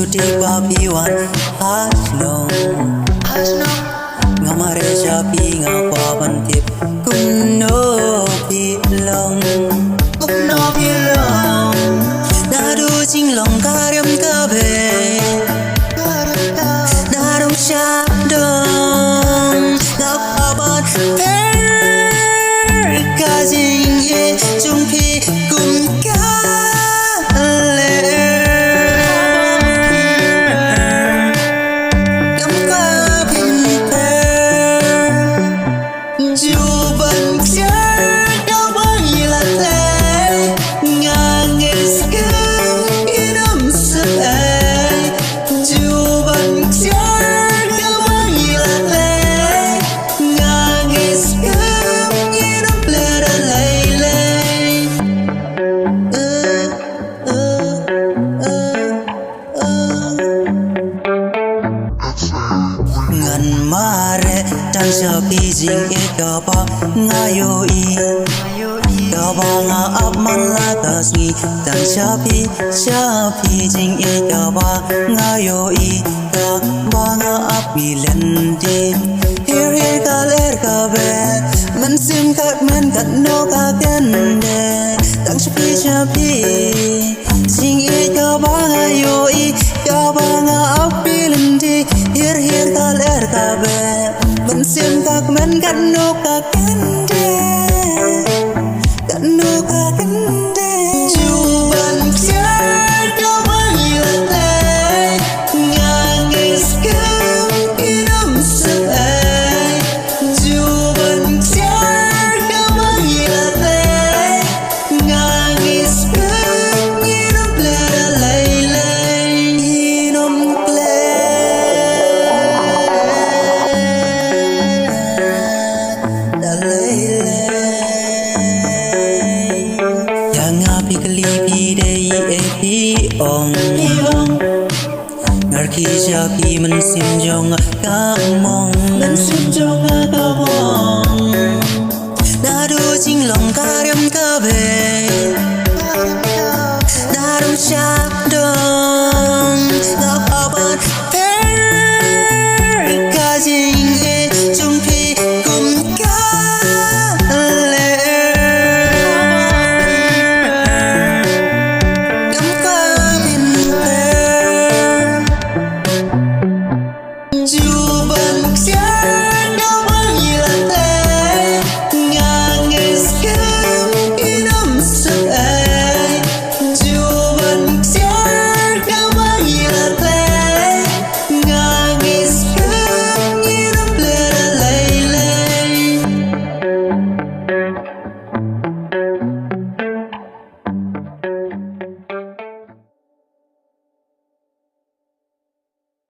Di papiwan haslong ngamare sapi ngapapan tip kumno pilong nadu jinglong karyam kabe narong syadong ngapapan kajing ye jungpi kumka Juban ksiar kau bangilah khlei ngangis hidup selai Juban ksiar kau bangilah khlei ngangis hidup lelai ngan mare dan sapi jing ekaba ngayoi kaba nga apman latas ngi dan sapi jing ekaba ngayoi kaba nga api lende here kaler kabe men sim kat men kat no ka kende dan sapi jing ekaba ngayoi kaba nga api lende here kaler kabe men sim kat men kat no ka kende Juban ksiar kau bangilah khlei ngangis hidup selai Juban ksiar kau bangilah khlei ngangis hidup lelai hidup Kelipi dei epi ong ngarki japi mensim jonga kamong nadu jinglong karyam kabe